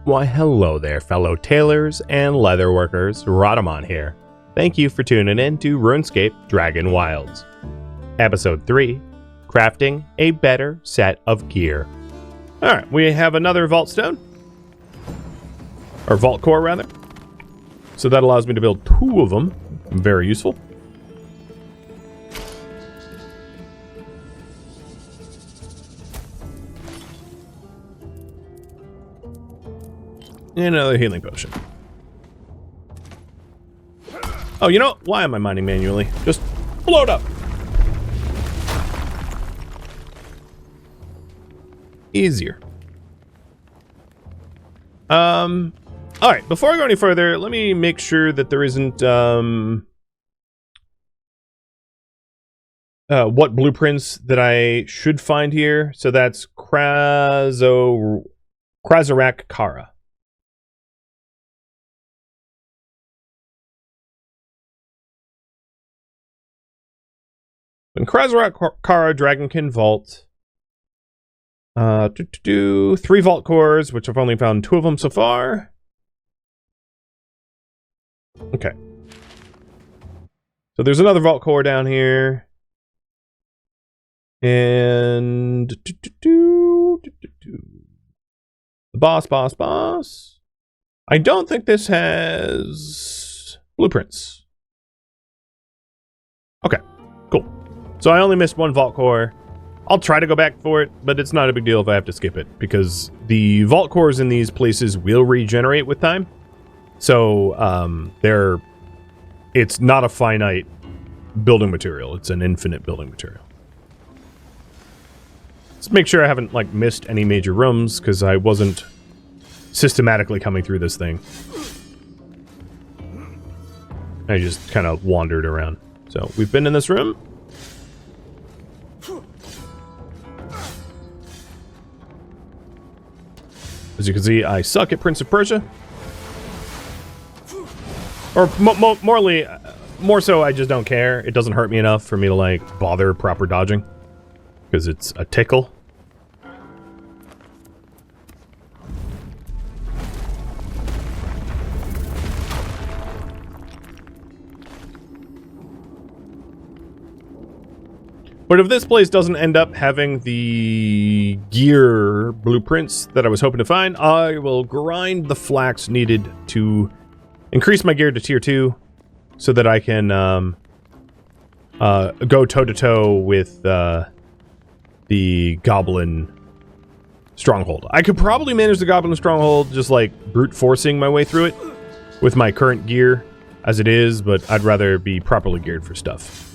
Why hello there, fellow tailors and leatherworkers, Rhadamant here. Thank you for tuning in to RuneScape Dragonwilds. Episode 3, Crafting a Better Set of Gear. Alright, we have another vault stone. Or vault core, rather. So that allows me to build 2 of them. Very useful. And another healing potion. Oh, you know what? Why am I mining manually? Just blow it up. Easier. Alright, before I go any further, let me make sure that there isn't, what blueprints that I should find here. So that's Krazorak Kara. In Krazorak Kara Dragonkin Vault, 3 vault cores, which I've only found 2 of them so far. Okay. So there's another vault core down here. And the boss. I don't think this has blueprints. Okay, cool. So I only missed 1 vault core. I'll try to go back for it, but it's not a big deal if I have to skip it, because the vault cores in these places will regenerate with time. So it's not a finite building material. It's an infinite building material. Let's make sure I haven't missed any major rooms, because I wasn't systematically coming through this thing. I just kind of wandered around. So we've been in this room. As you can see, I suck at Prince of Persia. Or more so, I just don't care. It doesn't hurt me enough for me to bother proper dodging, because it's a tickle. But if this place doesn't end up having the gear blueprints that I was hoping to find, I will grind the flax needed to increase my gear to tier 2 so that I can go toe-to-toe with the goblin stronghold. I could probably manage the goblin stronghold just brute forcing my way through it with my current gear as it is, but I'd rather be properly geared for stuff.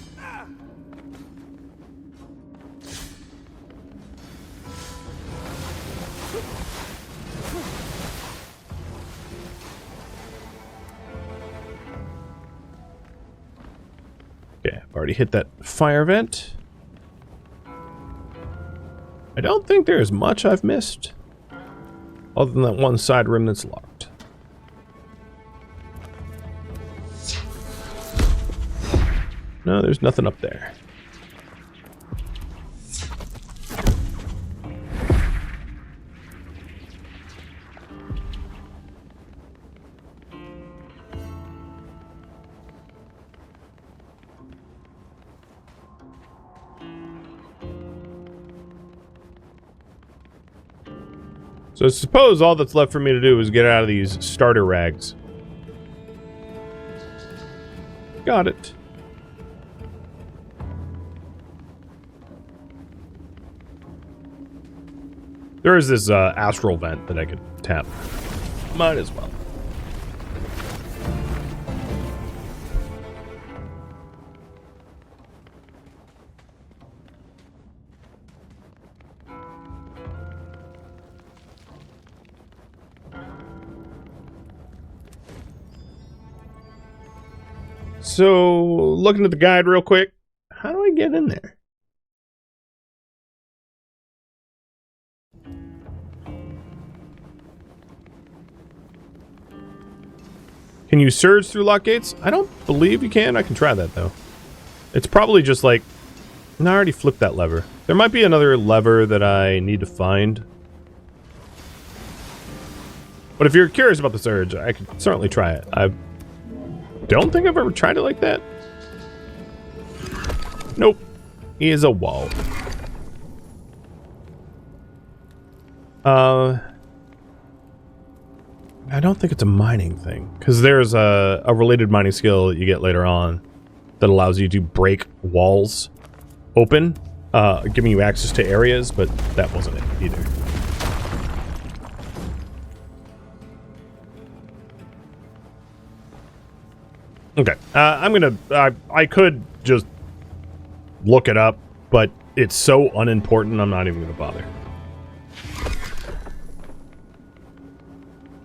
Okay, I've already hit that fire vent. I don't think there's much I've missed, other than that one side room that's locked. No, there's nothing up there. So I suppose all that's left for me to do is get out of these starter rags. Got it. There is this astral vent that I could tap. Might as well. So, looking at the guide real quick, how do I get in there? Can you surge through lock gates? I don't believe you can. I can try that, though. It's probably just no, I already flipped that lever. There might be another lever that I need to find. But if you're curious about the surge, I could certainly try it. I don't think I've ever tried it like that. Nope. He is a wall. I don't think it's a mining thing, because there's a related mining skill you get later on that allows you to break walls open, giving you access to areas, but that wasn't it either. Okay, I could just look it up, but it's so unimportant, I'm not even gonna bother.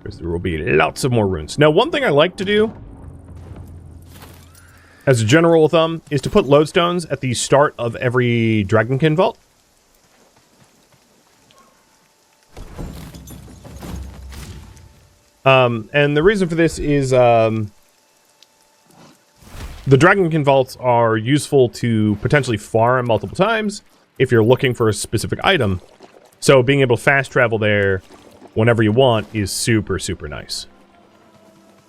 Because there will be lots of more runes. Now, one thing I like to do, as a general rule of thumb, is to put lodestones at the start of every Dragonkin vault. And the reason for this is, the Dragonkin vaults are useful to potentially farm multiple times if you're looking for a specific item. So being able to fast travel there whenever you want is super, super nice.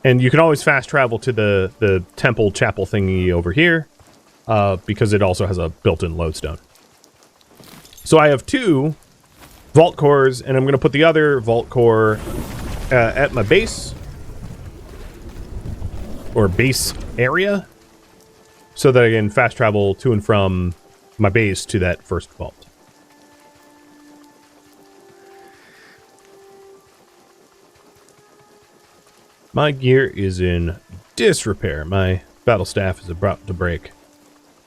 And you can always fast travel to the temple chapel thingy over here, because it also has a built-in lodestone. So I have 2 vault cores, and I'm going to put the other vault core at my base, or base area, so that I can fast travel to and from my base to that first vault. My gear is in disrepair. My battle staff is about to break.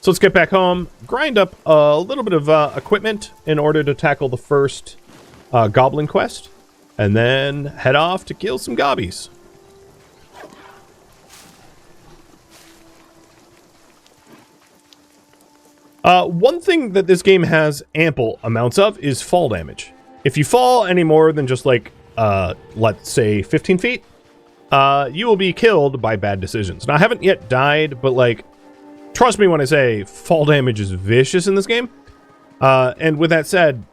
So let's get back home, grind up a little bit of equipment in order to tackle the first goblin quest, and then head off to kill some gobbies. One thing that this game has ample amounts of is fall damage. If you fall any more than just like, let's say 15 feet, you will be killed by bad decisions. Now, I haven't yet died, but like, trust me when I say fall damage is vicious in this game. And with that said,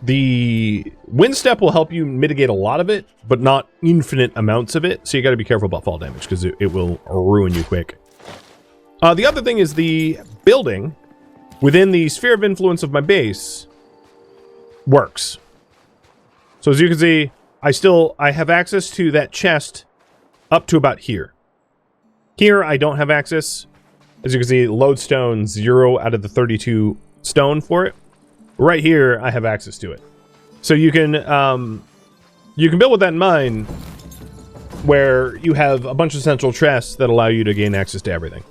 the wind step will help you mitigate a lot of it, but not infinite amounts of it. So you got to be careful about fall damage because it will ruin you quick. The other thing is the building within the sphere of influence of my base works. So as you can see, I have access to that chest up to about here. Here, I don't have access. As you can see, lodestone 0 out of the 32 stone for it. Right here, I have access to it. So you can build with that in mind, where you have a bunch of central chests that allow you to gain access to everything.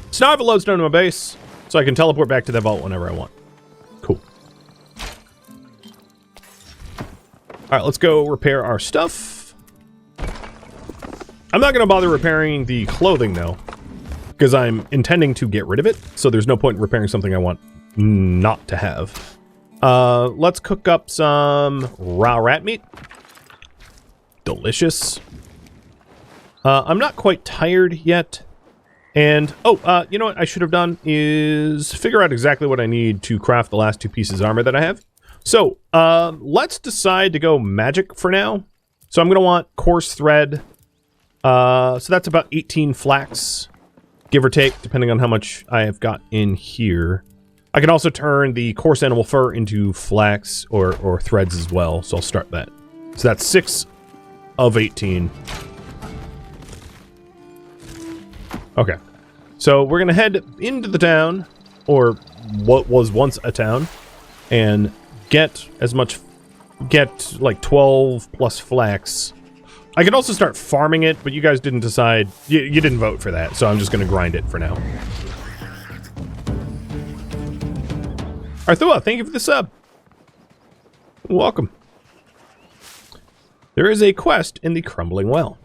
So now I have a lodestone in my base, so I can teleport back to that vault whenever I want. Cool. All right, let's go repair our stuff. I'm not going to bother repairing the clothing, though, because I'm intending to get rid of it, so there's no point in repairing something I want not to have. Let's cook up some raw rat meat. Delicious. I'm not quite tired yet. And, you know what I should have done is figure out exactly what I need to craft the last 2 pieces of armor that I have. So, let's decide to go magic for now. So I'm going to want coarse thread. So that's about 18 flax, give or take, depending on how much I have got in here. I can also turn the coarse animal fur into flax or threads as well, so I'll start that. So that's 6 of 18. Okay. So we're going to head into the town, or what was once a town, and get like 12 plus flax. I could also start farming it, but you guys didn't decide. You didn't vote for that, so I'm just going to grind it for now. Arthua, thank you for the sub. Welcome. There is a quest in the Crumbling Well.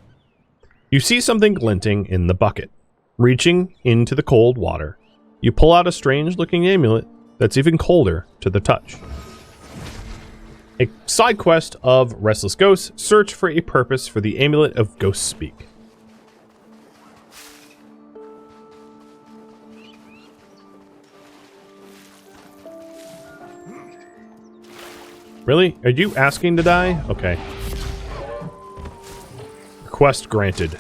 You see something glinting in the bucket. Reaching into the cold water, you pull out a strange-looking amulet that's even colder to the touch. A side quest of Restless Ghosts, search for a purpose for the amulet of Ghost Speak. Really? Are you asking to die? Okay. Request granted.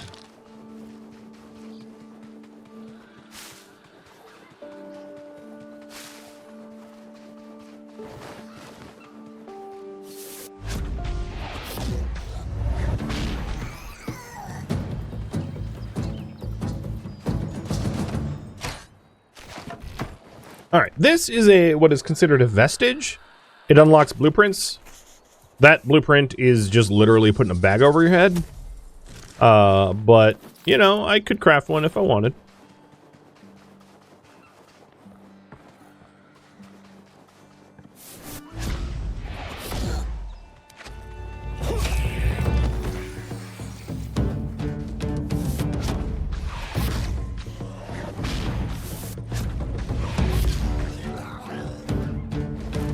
Alright, this is what is considered a vestige. It unlocks blueprints. That blueprint is just literally putting a bag over your head. But, you know, I could craft one if I wanted.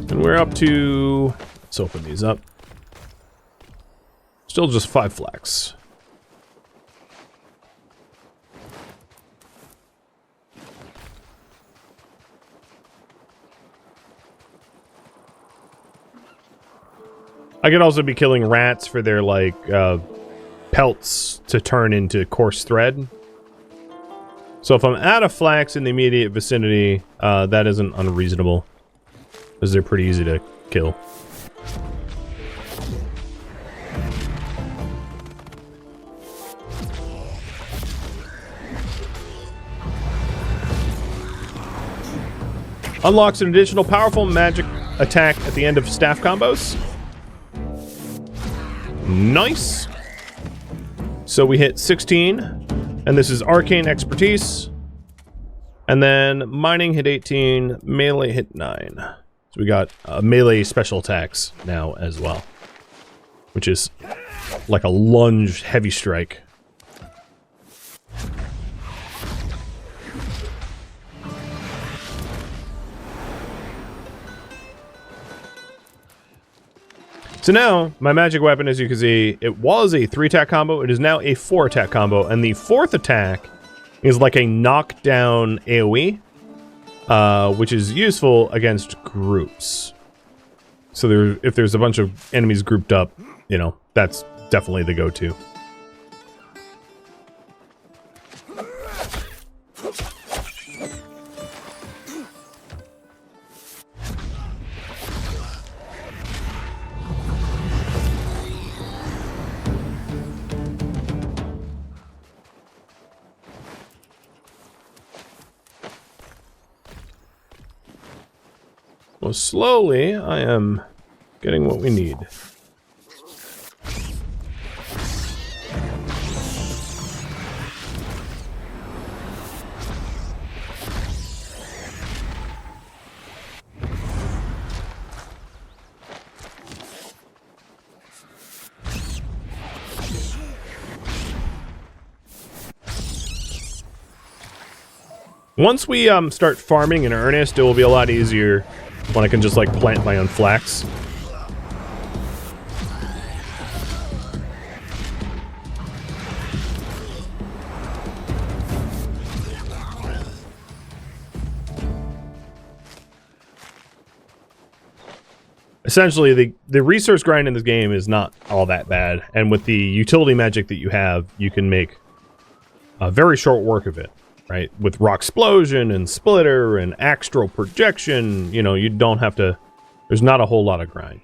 And we're up to... Let's open these up. Still just 5 flax. I could also be killing rats for their, like, pelts to turn into coarse thread. So if I'm out of flax in the immediate vicinity, that isn't unreasonable. Because they're pretty easy to kill. Unlocks an additional powerful magic attack at the end of staff combos. Nice. So we hit 16, and this is arcane expertise. And then mining hit 18, melee hit 9. So we got melee special attacks now as well, which is like a lunge heavy strike. So now, my magic weapon, as you can see, it was a 3-attack combo. It is now a 4-attack combo. And the 4th attack is like a knockdown AoE, which is useful against groups. So if there's a bunch of enemies grouped up, you know, that's definitely the go-to. Well, slowly, I am getting what we need. Once we start farming in earnest, it will be a lot easier when I can just, like, plant my own flax. Essentially, the resource grind in this game is not all that bad, and with the utility magic that you have, you can make a very short work of it. Right, with rock explosion and splitter and astral projection, you know, you don't have to. There's not a whole lot of grind.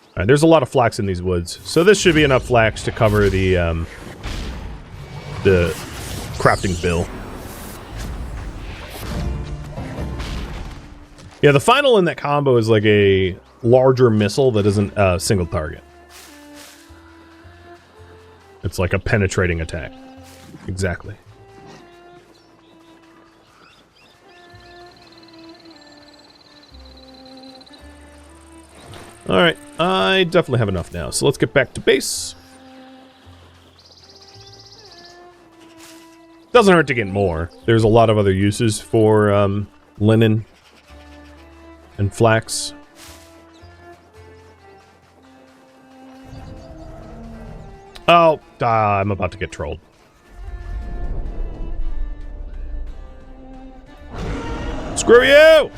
All right, there's a lot of flax in these woods, so this should be enough flax to cover the crafting bill. Yeah, the final in that combo is like a larger missile that isn't a single target. It's like a penetrating attack. Exactly. Alright, I definitely have enough now, so let's get back to base. Doesn't hurt to get more. There's a lot of other uses for linen and flax. Oh, I'm about to get trolled. Screw you!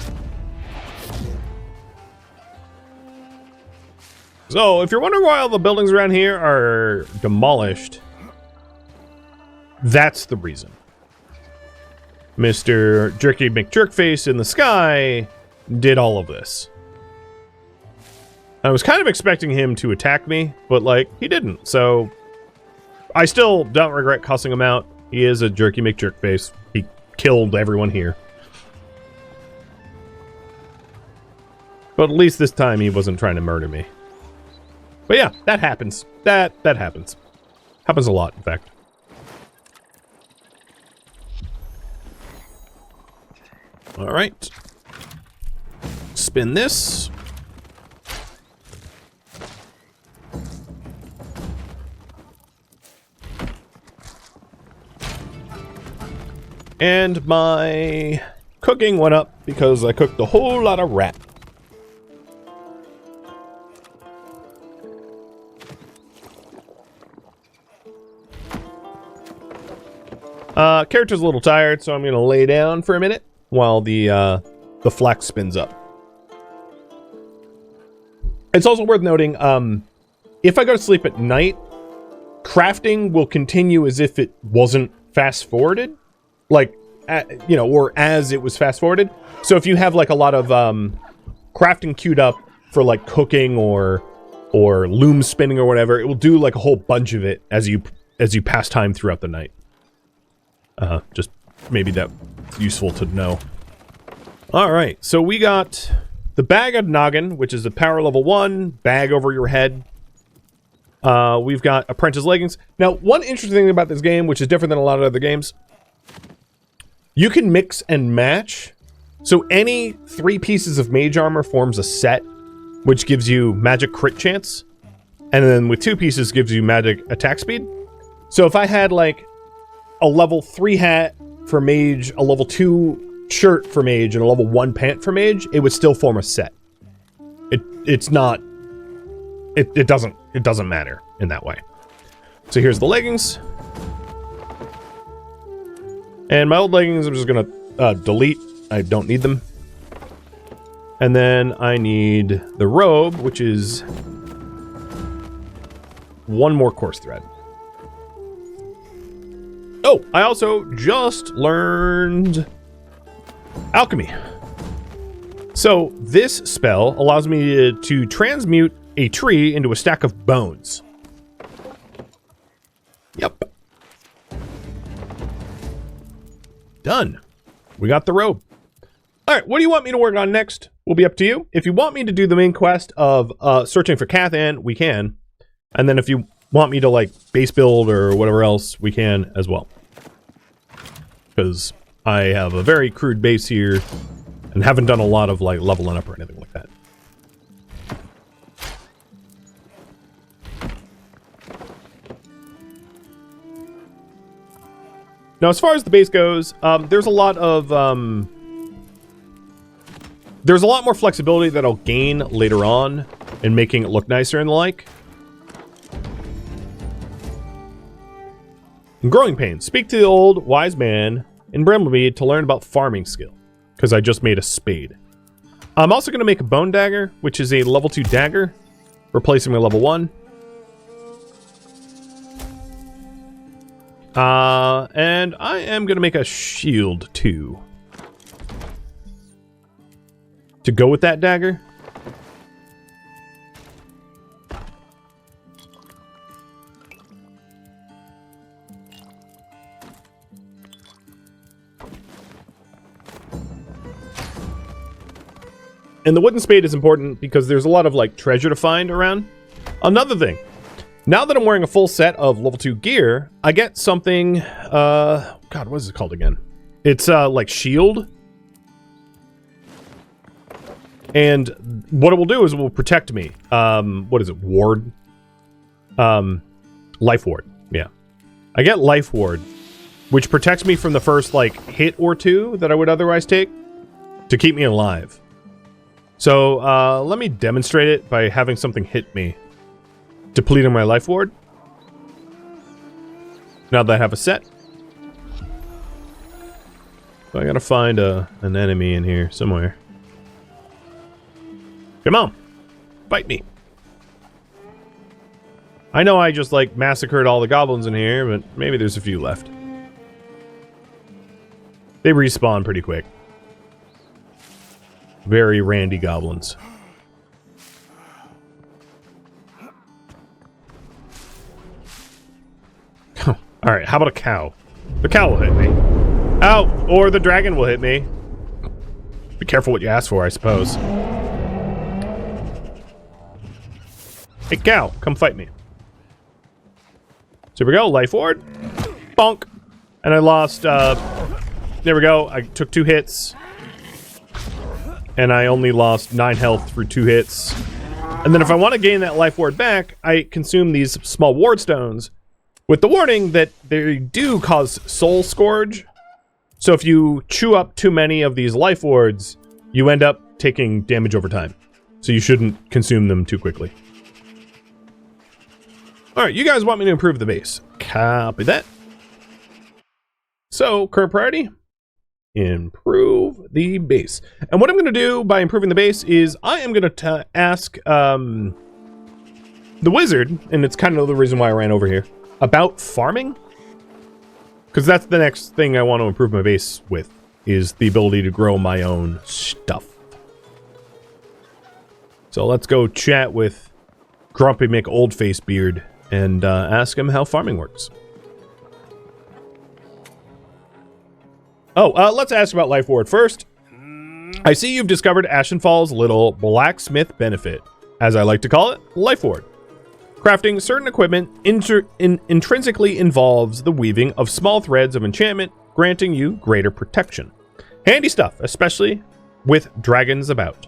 So, if you're wondering why all the buildings around here are demolished, That's the reason. Mr. Jerky McJerkface in the sky did all of this. I was kind of expecting him to attack me, but, like, he didn't. So, I still don't regret cussing him out. He is a Jerky McJerkface. He killed everyone here. But at least this time he wasn't trying to murder me. But yeah, that happens. That happens. Happens a lot, in fact. Alright. Spin this. And my cooking went up because I cooked a whole lot of rat. Character's a little tired, so I'm gonna lay down for a minute while the flax spins up. It's also worth noting, if I go to sleep at night, crafting will continue as if it wasn't fast-forwarded. Like, you know, or as it was fast-forwarded. So if you have, like, a lot of crafting queued up for, like, cooking or loom spinning or whatever, it will do, like, a whole bunch of it as you pass time throughout the night. Just maybe that's useful to know. Alright, so we got the Bag of Noggin, which is a power level 1, bag over your head. We've got Apprentice Leggings. Now, one interesting thing about this game, which is different than a lot of other games, you can mix and match. So any 3 pieces of mage armor forms a set, which gives you magic crit chance. And then with 2 pieces gives you magic attack speed. So if I had, like, a level 3 hat for mage, a level 2 shirt for mage, and a level 1 pant for mage, it would still form a set. It doesn't matter in that way. So here's the leggings. And my old leggings, I'm just gonna delete. I don't need them. And then I need the robe, which is 1 more course thread. Oh, I also just learned alchemy. So this spell allows me to transmute a tree into a stack of bones. Yep. Done. We got the robe. Alright, what do you want me to work on next? Will be up to you. If you want me to do the main quest of searching for Cathan, we can. And then if you want me to, like, base build or whatever else, we can as well. Because I have a very crude base here and haven't done a lot of, like, leveling up or anything like that. Now, as far as the base goes, there's a lot more flexibility that I'll gain later on in making it look nicer and the like. Growing pains. Speak to the old wise man in Bramblemead to learn about farming skill, because I just made a spade. I'm also going to make a bone dagger, which is a level 2 dagger, replacing my level 1. And I am going to make a shield too, to go with that dagger. And the wooden spade is important because there's a lot of, like, treasure to find around. Another thing, now that I'm wearing a full set of level 2 gear, I get something, God, what is it called again? It's, like, shield. And what it will do is it will protect me. What is it? Ward? Life ward, yeah. I get life ward, which protects me from the first, like, hit or 2 that I would otherwise take to keep me alive. So, let me demonstrate it by having something hit me, depleting my life ward. Now that I have a set. So I gotta find an enemy in here somewhere. Come on! Bite me! I know I just, like, massacred all the goblins in here, but maybe there's a few left. They respawn pretty quick. Very randy goblins. Alright, how about a cow? The cow will hit me. Ow! Or the dragon will hit me. Be careful what you ask for, I suppose. Hey, cow, come fight me. So here we go, life ward. Bonk! And I lost, there we go, I took 2 hits. And I only lost 9 health through 2 hits. And then if I want to gain that life ward back, I consume these small ward stones, with the warning that they do cause soul scourge. So if you chew up too many of these life wards, you end up taking damage over time. So you shouldn't consume them too quickly. Alright, you guys want me to improve the base. Copy that. So, current priority, improve the base. And what I'm going to do by improving the base is I am going to ask the wizard, and it's kind of the reason why I ran over here, about farming. Because that's the next thing I want to improve my base with, is the ability to grow my own stuff. So let's go chat with Grumpy McOldfacebeard and ask him how farming works. Oh, let's ask about Life Ward first. I see you've discovered Ashenfall's little blacksmith benefit, as I like to call it, Life Ward. Crafting certain equipment intrinsically involves the weaving of small threads of enchantment, granting you greater protection. Handy stuff, especially with dragons about.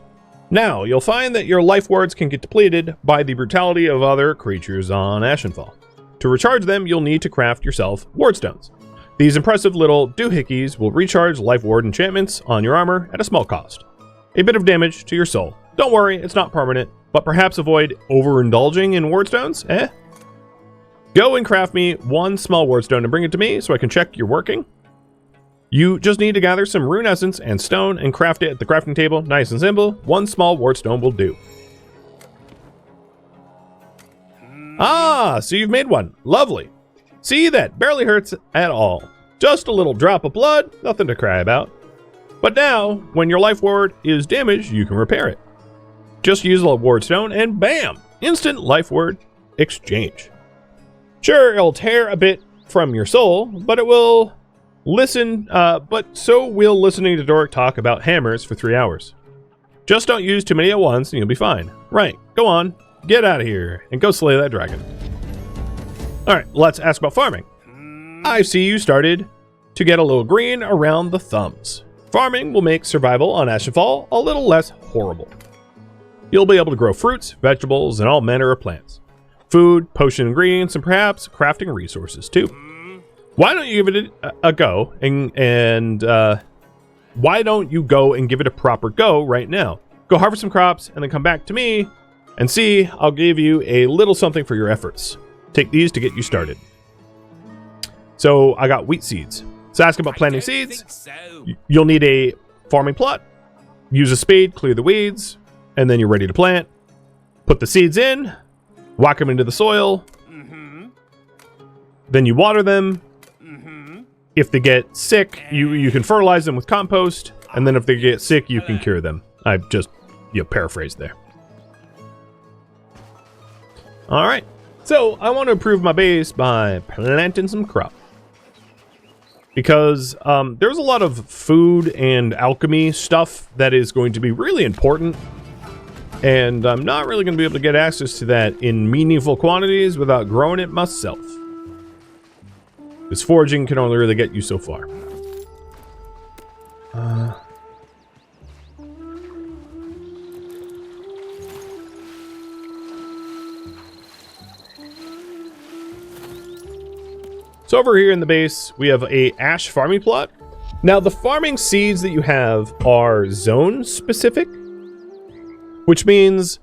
Now, you'll find that your life wards can get depleted by the brutality of other creatures on Ashenfall. To recharge them, you'll need to craft yourself ward stones. These impressive little doohickeys will recharge life ward enchantments on your armor at a small cost. A bit of damage to your soul. Don't worry, it's not permanent, but perhaps avoid overindulging in ward stones, eh? Go and craft me 1 small ward stone and bring it to me so I can check you're working. You just need to gather some rune essence and stone and craft it at the crafting table. Nice and simple. 1 small ward stone will do. Ah, so you've made one. Lovely. See, that barely hurts at all. Just a little drop of blood, nothing to cry about. But now, when your life ward is damaged, you can repair it. Just use a ward stone and bam! Instant life ward exchange. Sure, it'll tear a bit from your soul, but it will listen, so will listening to Doric talk about hammers for 3 hours. Just don't use too many at once and you'll be fine. Right, go on, get out of here, and go slay that dragon. Alright, let's ask about farming. I see you started to get a little green around the thumbs. Farming will make survival on Ashenfall a little less horrible. You'll be able to grow fruits, vegetables, and all manner of plants. Food, potion ingredients, and perhaps crafting resources too. Why don't you give it a go, and why don't you go and give it a proper go right now? Go harvest some crops, and then come back to me, and see, I'll give you a little something for your efforts. Take these to get you started. So, I got wheat seeds. So ask about planting seeds. So. You'll need a farming plot. Use a spade, clear the weeds, and then you're ready to plant. Put the seeds in, whack them into the soil. Then you water them. If they get sick, you can fertilize them with compost, and then if they get sick, you can cure them. I just paraphrased there. All right, so I want to improve my base by planting some crop. Because there's a lot of food and alchemy stuff that is going to be really important. And I'm not really going to be able to get access to that in meaningful quantities without growing it myself. This foraging can only really get you so far. So over here in the base, we have a ash farming plot. Now the farming seeds that you have are zone specific, which means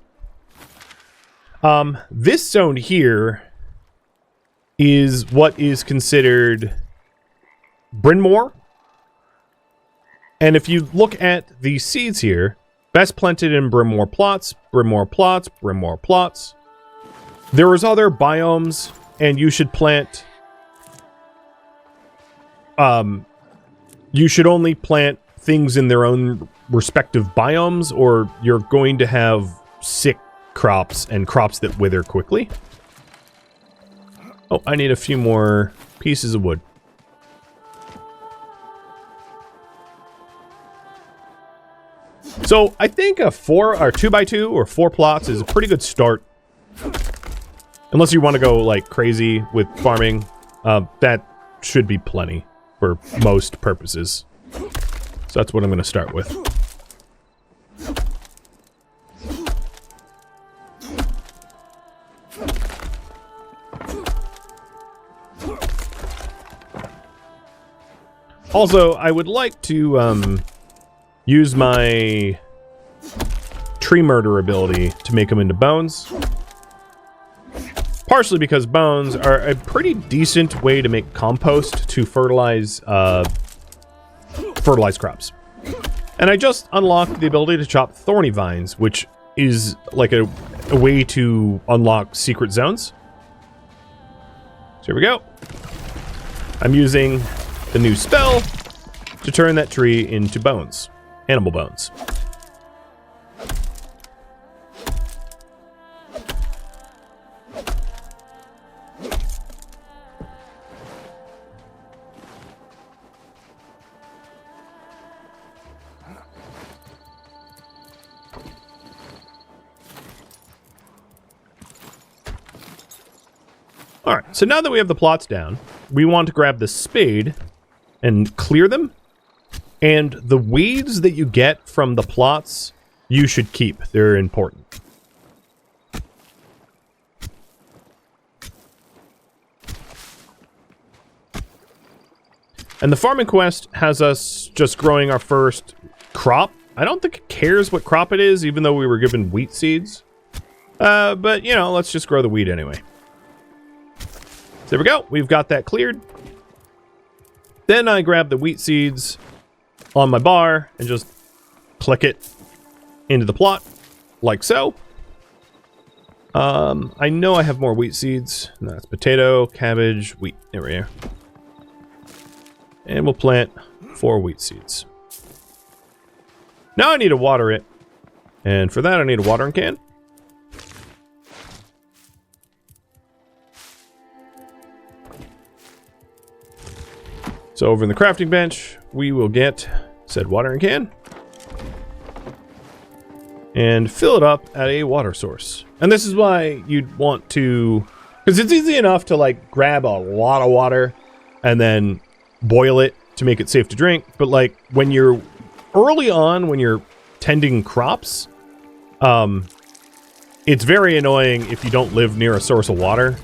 this zone here is what is considered Bryn Mawr. And if you look at the seeds here, best planted in Bryn Mawr plots, Bryn Mawr plots, Bryn Mawr plots. There is other biomes, and you should plant you should only plant things in their own respective biomes, or you're going to have sick crops and crops that wither quickly. Oh, I need a few more pieces of wood. So I think a 2x2 or 4 plots is a pretty good start. Unless you want to go like crazy with farming, that should be plenty for most purposes. So that's what I'm going to start with. Also, I would like to use my tree murder ability to make them into bones. Partially because bones are a pretty decent way to make compost to fertilize crops. And I just unlocked the ability to chop thorny vines, which is like a way to unlock secret zones. So here we go. I'm using the new spell to turn that tree into bones. Animal bones. Alright, so now that we have the plots down, we want to grab the spade and clear them. And the weeds that you get from the plots, you should keep. They're important. And the farming quest has us just growing our first crop. I don't think it cares what crop it is, even though we were given wheat seeds. But, you know, let's just grow the wheat anyway. So there we go. We've got that cleared. Then I grab the wheat seeds on my bar and just click it into the plot, like so. I know I have more wheat seeds. No, that's potato, cabbage, wheat. There we are. And we'll plant 4 wheat seeds. Now I need to water it. And for that, I need a watering can. So over in the crafting bench, we will get said watering can and fill it up at a water source. And this is why you'd want to, because it's easy enough to like grab a lot of water and then boil it to make it safe to drink. But like when you're early on, when you're tending crops, it's very annoying if you don't live near a source of water.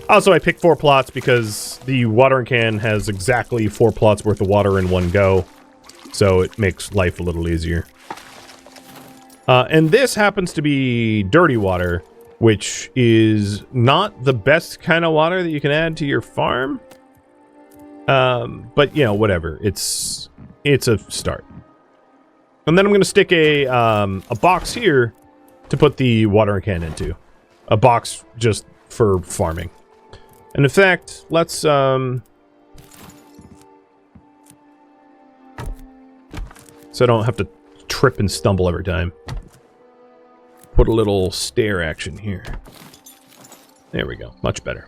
Also, I picked 4 plots because the watering can has exactly 4 plots worth of water in one go. So it makes life a little easier. And this happens to be dirty water, which is not the best kind of water that you can add to your farm. But, you know, whatever. It's a start. And then I'm going to stick a box here to put the watering can into. A box just for farming. And in fact, let's, so I don't have to trip and stumble every time. Put a little stair action here. There we go. Much better.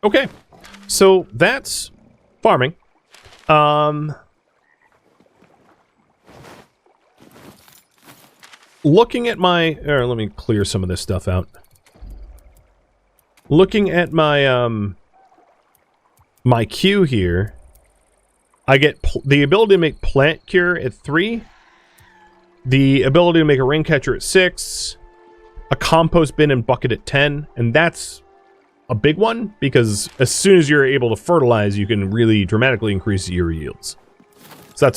Okay. So that's farming. Looking at my, let me clear some of this stuff out. Looking at my my queue here, I get the ability to make plant cure at 3, the ability to make a rain catcher at 6, a compost bin and bucket at 10, and that's a big one because as soon as you're able to fertilize, you can really dramatically increase your yields. So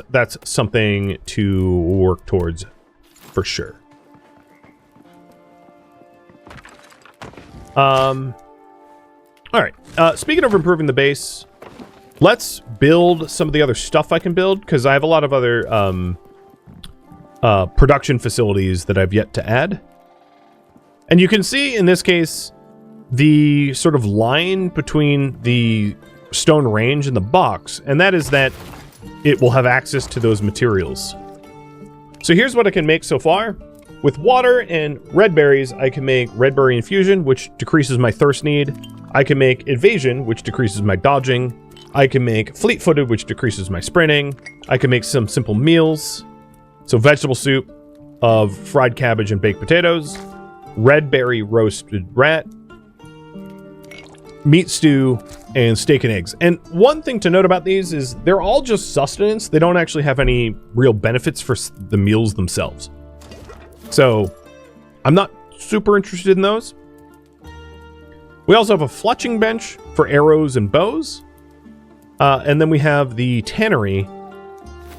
that's something to work towards for sure. Alright, speaking of improving the base, let's build some of the other stuff I can build, because I have a lot of other, production facilities that I've yet to add. And you can see, in this case, the sort of line between the stone range in the box, and that is that it will have access to those materials. So here's what I can make so far. With water and red berries, I can make red berry infusion, which decreases my thirst need. I can make evasion, which decreases my dodging. I can make fleet-footed, which decreases my sprinting. I can make some simple meals. So vegetable soup of fried cabbage and baked potatoes, red berry roasted rat, meat stew, and steak and eggs. And one thing to note about these is they're all just sustenance. They don't actually have any real benefits for the meals themselves. So I'm not super interested in those. We also have a fletching bench for arrows and bows. And then we have the tannery,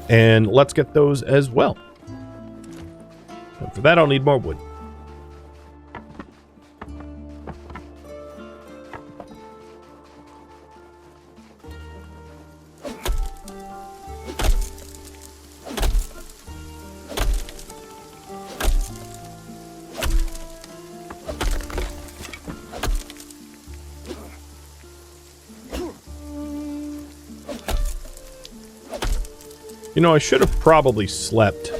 and let's get those as well. And for that, I'll need more wood. You know, I should have probably slept.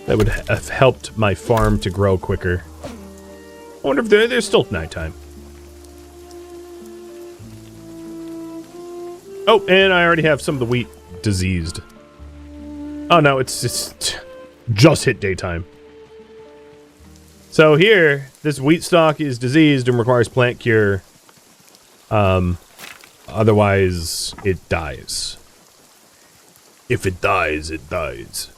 That would have helped my farm to grow quicker. I wonder if there's still nighttime. Oh, and I already have some of the wheat diseased. Oh no, it's just hit daytime. So here, this wheat stalk is diseased and requires plant cure. Otherwise, it dies. If it dies, it dies.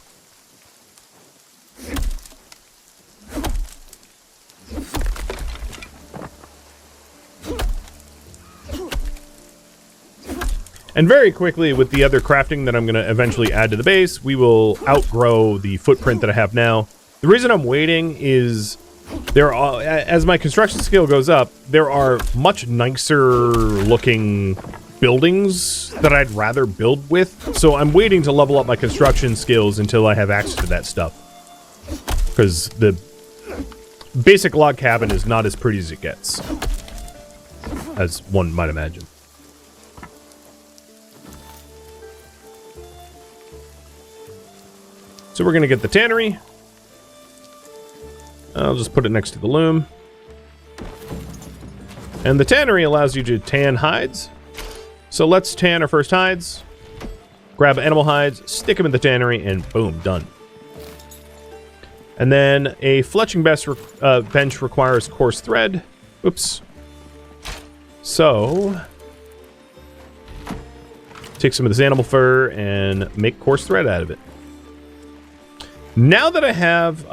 And very quickly, with the other crafting that I'm going to eventually add to the base, we will outgrow the footprint that I have now. The reason I'm waiting is there are, as my construction skill goes up, there are much nicer looking buildings that I'd rather build with. So I'm waiting to level up my construction skills until I have access to that stuff. Because the basic log cabin is not as pretty as it gets, as one might imagine. So we're going to get the tannery. I'll just put it next to the loom. And the tannery allows you to tan hides. So let's tan our first hides. Grab animal hides, stick them in the tannery, and boom, done. And then a fletching bench requires coarse thread. Oops. So take some of this animal fur and make coarse thread out of it. Now that I have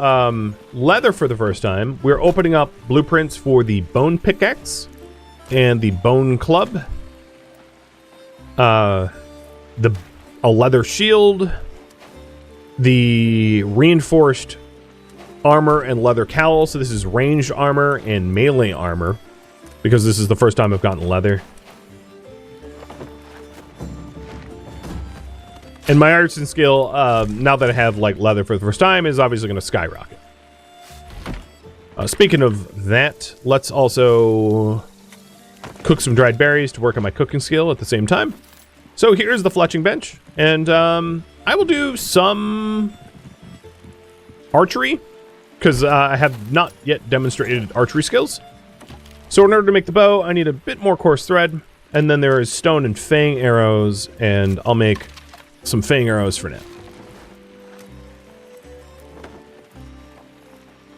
leather for the first time, we're opening up blueprints for the bone pickaxe and the bone club. A leather shield, the reinforced armor and leather cowl. So this is ranged armor and melee armor, because this is the first time I've gotten leather. And my artisan skill, now that I have like leather for the first time, is obviously going to skyrocket. Speaking of that, let's also cook some dried berries to work on my cooking skill at the same time. So here's the fletching bench, and I will do some archery, because I have not yet demonstrated archery skills. So in order to make the bow, I need a bit more coarse thread, and then there is stone and fang arrows, and I'll make some fang arrows for now.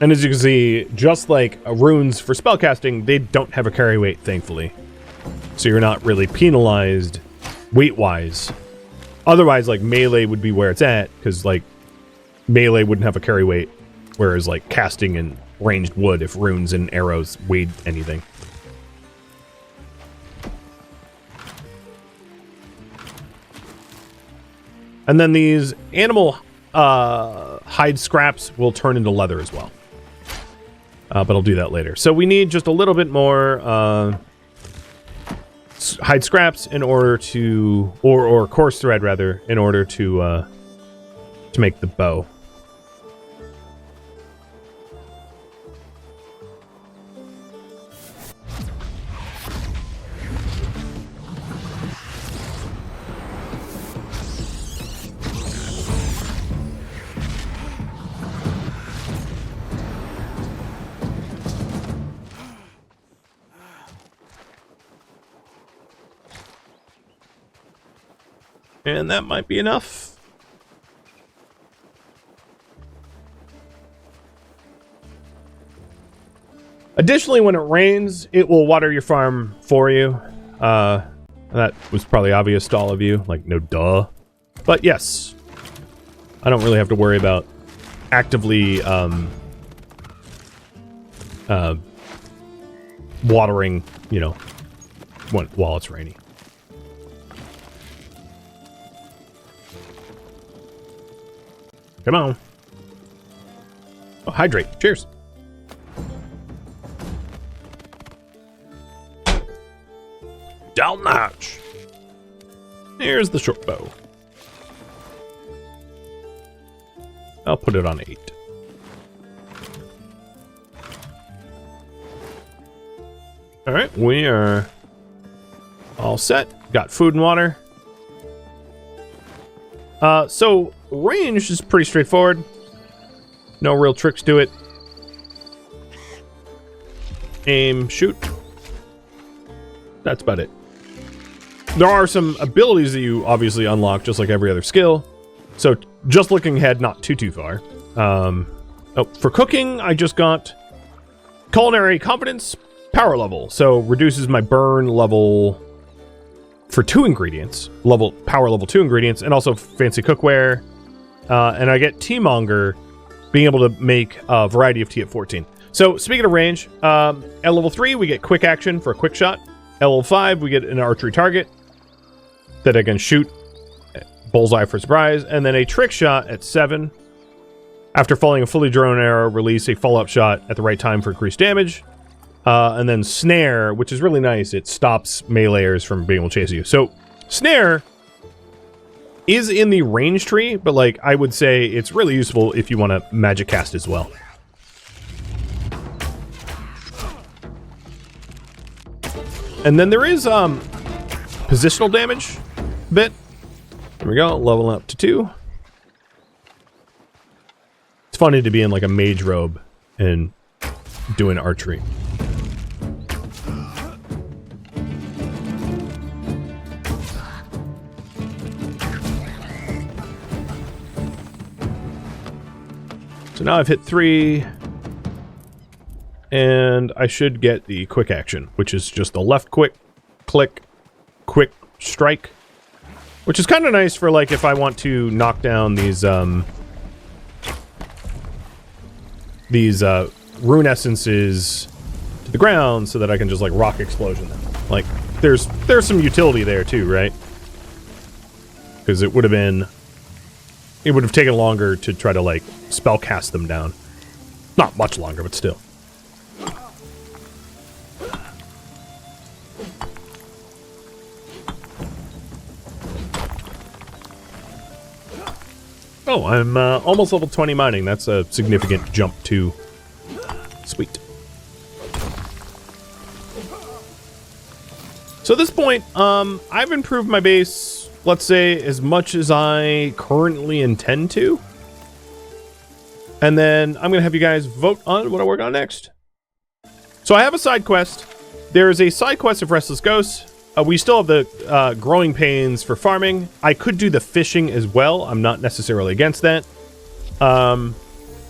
And as you can see, just like runes for spellcasting, they don't have a carry weight, thankfully. So you're not really penalized weight-wise. Otherwise, like, melee would be where it's at, because, like, melee wouldn't have a carry weight, whereas, like, casting and ranged would if runes and arrows weighed anything. And then these animal hide scraps will turn into leather as well. But I'll do that later. So we need just a little bit more hide scraps in order to, or coarse thread rather, in order to make the bow. And that might be enough. Additionally, when it rains, it will water your farm for you. That was probably obvious to all of you, like no duh. But yes, I don't really have to worry about actively watering, you know, while it's rainy. Come on. Oh, hydrate. Cheers. Down notch. Here's the short bow. I'll put it on 8. All right, we are all set. Got food and water. So range is pretty straightforward. No real tricks to it. Aim, shoot. That's about it. There are some abilities that you obviously unlock, just like every other skill. So just looking ahead, not too far. Oh, for cooking, I just got culinary competence power level. So reduces my burn level for 2 ingredients, power level 2 ingredients, and also fancy cookware. And I get tea monger, being able to make a variety of tea at 14. So speaking of range, at level 3 we get quick action for a quick shot. At level 5 we get an archery target that I can shoot, bullseye for surprise, and then a trick shot at 7. After falling a fully drawn arrow, release a follow-up shot at the right time for increased damage. And then snare, which is really nice. It stops meleeers from being able to chase you. So snare is in the range tree, but like I would say it's really useful if you want to magic cast as well. And then there is positional damage bit. There we go, level up to 2. It's funny to be in like a mage robe and doing archery. So now I've hit 3, and I should get the quick action, which is just the left quick, click, quick strike, which is kind of nice for like if I want to knock down these rune essences to the ground so that I can just like rock explosion them. Like there's some utility there too, right? Because it would have taken longer to try to like spell cast them down. Not much longer, but still. Oh, I'm almost level 20 mining. That's a significant jump too. Sweet. So at this point, I've improved my base, let's say, as much as I currently intend to. And then I'm going to have you guys vote on what I work on next. So I have a side quest. There is a side quest of Restless Ghosts. We still have the growing pains for farming. I could do the fishing as well. I'm not necessarily against that.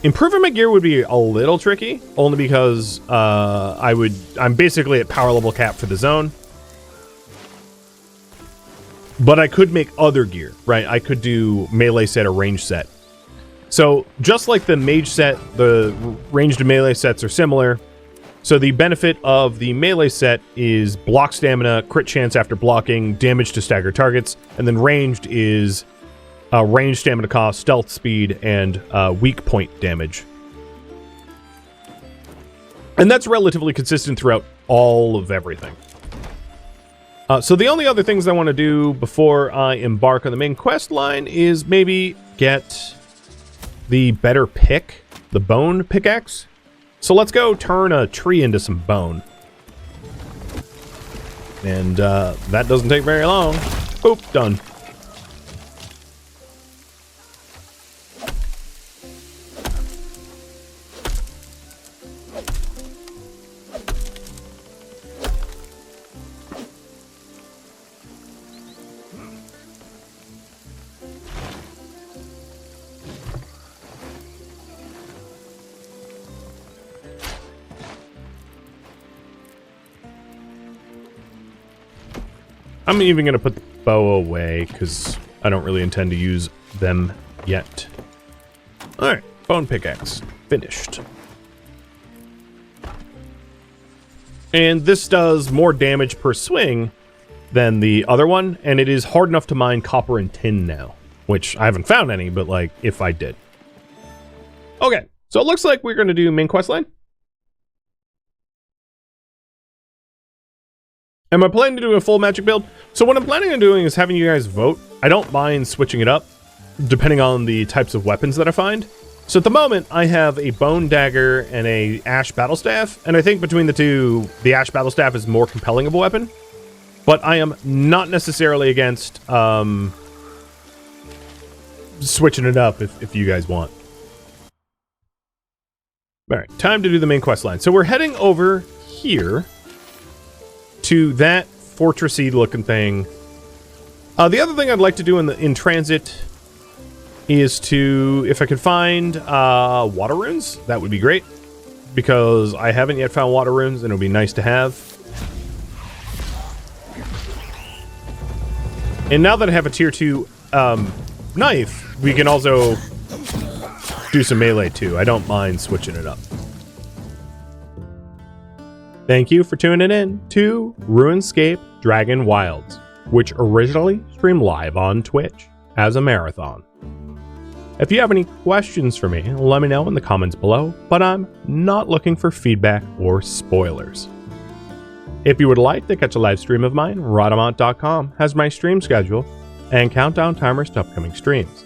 Improving my gear would be a little tricky, only because I'm basically at power level cap for the zone. But I could make other gear, right? I could do melee set or range set. So just like the mage set, the ranged and melee sets are similar. So the benefit of the melee set is block stamina, crit chance after blocking, damage to staggered targets, and then ranged is range stamina cost, stealth speed, and weak point damage. And that's relatively consistent throughout all of everything. So the only other things I want to do before I embark on the main quest line is maybe get the better pick, the bone pickaxe. So let's go turn a tree into some bone. And that doesn't take very long. Boop, done. I'm even going to put the bow away because I don't really intend to use them yet. Alright, bone pickaxe. Finished. And this does more damage per swing than the other one, and it is hard enough to mine copper and tin now, which I haven't found any, but like, if I did. Okay, so it looks like we're going to do main quest line. Am I planning to do a full magic build? So what I'm planning on doing is having you guys vote. I don't mind switching it up, depending on the types of weapons that I find. So at the moment, I have a bone dagger and a ash battlestaff, and I think between the two, the ash battlestaff is more compelling of a weapon. But I am not necessarily against switching it up if you guys want. All right, time to do the main quest line. So we're heading over here to that fortressy looking thing. The other thing I'd like to do in transit is to, if I could find water runes, that would be great, because I haven't yet found water runes, and it would be nice to have. And now that I have a tier 2 knife, we can also do some melee too. I don't mind switching it up. Thank you for tuning in to RuneScape Dragonwilds, which originally streamed live on Twitch as a marathon. If you have any questions for me, let me know in the comments below, but I'm not looking for feedback or spoilers. If you would like to catch a live stream of mine, Rhadamant.com has my stream schedule and countdown timers to upcoming streams.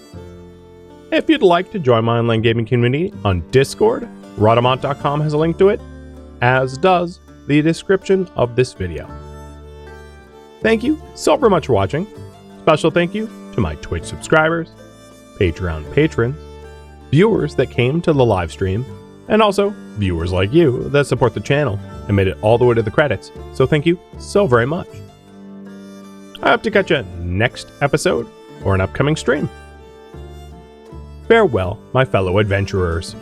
If you'd like to join my online gaming community on Discord, Rhadamant.com has a link to it, as does the description of this video. Thank you so very much for watching. Special thank you to my Twitch subscribers, Patreon patrons, viewers that came to the live stream, and also viewers like you that support the channel and made it all the way to the credits. So thank you so very much. I hope to catch you next episode or an upcoming stream. Farewell, my fellow adventurers.